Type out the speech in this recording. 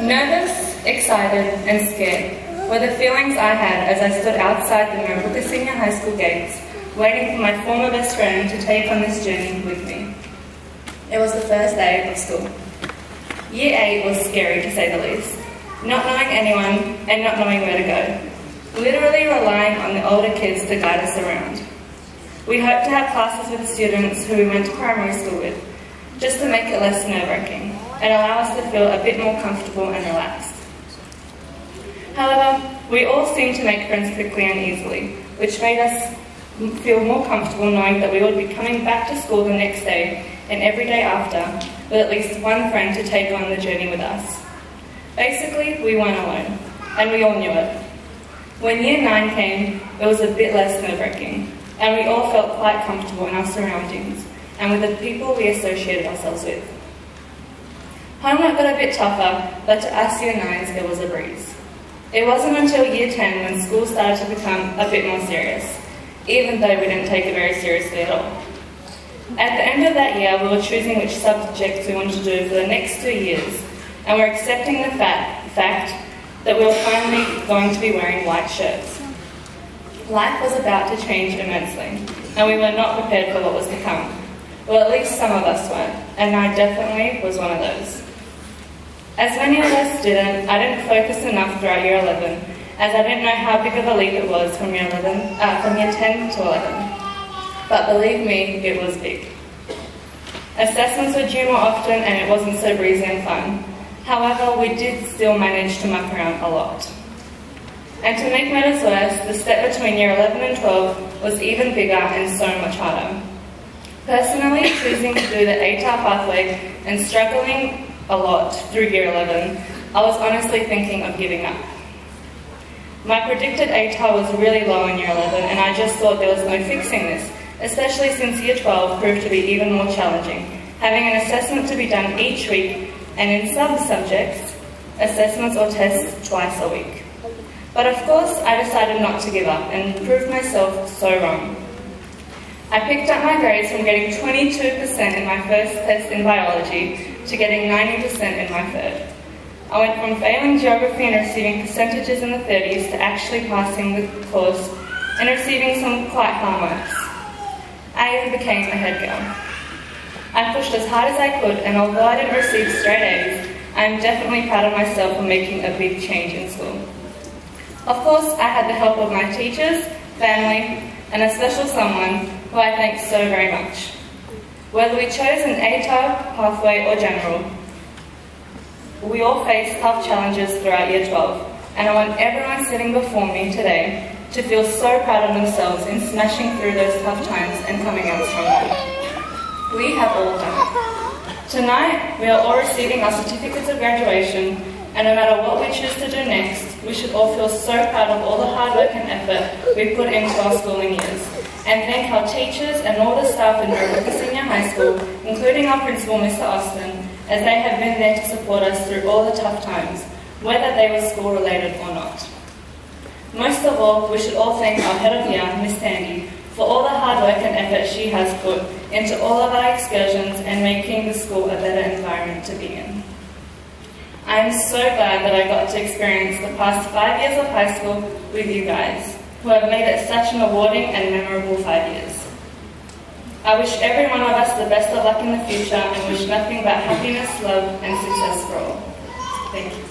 Nervous, excited, and scared were the feelings I had as I stood outside the Mirrabooka Senior High School gates, waiting for my former best friend to take on this journey with me. It was the first day of school. Year 8 was scary, to say the least. Not knowing anyone and not knowing where to go. Literally relying on the older kids to guide us around. We hoped to have classes with students who we went to primary school with, just to make it less nerve-wracking and allow us to feel a bit more comfortable and relaxed. However, we all seemed to make friends quickly and easily, which made us feel more comfortable knowing that we would be coming back to school the next day and every day after, with at least one friend to take on the journey with us. Basically, we weren't alone, and we all knew it. When Year 9 came, it was a bit less nerve-wracking, and we all felt quite comfortable in our surroundings and with the people we associated ourselves with. Homework got a bit tougher, but to us Year 9s, it was a breeze. It wasn't until Year 10 when school started to become a bit more serious, even though we didn't take it very seriously at all. At the end of that year, we were choosing which subjects we wanted to do for the next 2 years, and we're accepting the fact that we were finally going to be wearing white shirts. Life was about to change immensely, and we were not prepared for what was to come. Well, at least some of us weren't, and I definitely was one of those. As many of us didn't, I didn't focus enough throughout Year 11, as I didn't know how big of a leap it was from Year 10 to 11. But believe me, it was big. Assessments were due more often, and it wasn't so breezy and fun. However, we did still manage to muck around a lot. And to make matters worse, the step between Year 11 and 12 was even bigger and so much harder. Personally, choosing to do the ATAR pathway and struggling a lot through Year 11, I was honestly thinking of giving up. My predicted ATAR was really low in Year 11, and I just thought there was no fixing this, especially since Year 12 proved to be even more challenging, having an assessment to be done each week, and in some subjects, assessments or tests twice a week. But of course, I decided not to give up and proved myself so wrong. I picked up my grades from getting 22% in my first test in biology to getting 90% in my third. I went from failing geography and receiving percentages in the 30s to actually passing the course and receiving some quite high marks. I even became a head girl. I pushed as hard as I could, and although I didn't receive straight A's, I am definitely proud of myself for making a big change in school. Of course, I had the help of my teachers, family, and a special someone who I thank so very much. Whether we chose an ATAR, pathway, or general, we all faced tough challenges throughout Year 12, and I want everyone sitting before me today to feel so proud of themselves in smashing through those tough times and coming out stronger. We have all done it. Tonight, we are all receiving our certificates of graduation, and no matter what we choose to do next, we should all feel so proud of all the hard work and effort we put into our schooling years, and thank our teachers and all the staff in Mirrabooka Senior High School, including our principal, Mr. Austin, as they have been there to support us through all the tough times, whether they were school-related or not. Most of all, we should all thank our head of year, Miss Tandy, for all the hard work and effort she has put into all of our excursions and making the school a better environment to be in. I am so glad that I got to experience the past 5 years of high school with you guys, who have made it such an awarding and memorable 5 years. I wish every one of us the best of luck in the future and wish nothing but happiness, love, and success for all. Thank you.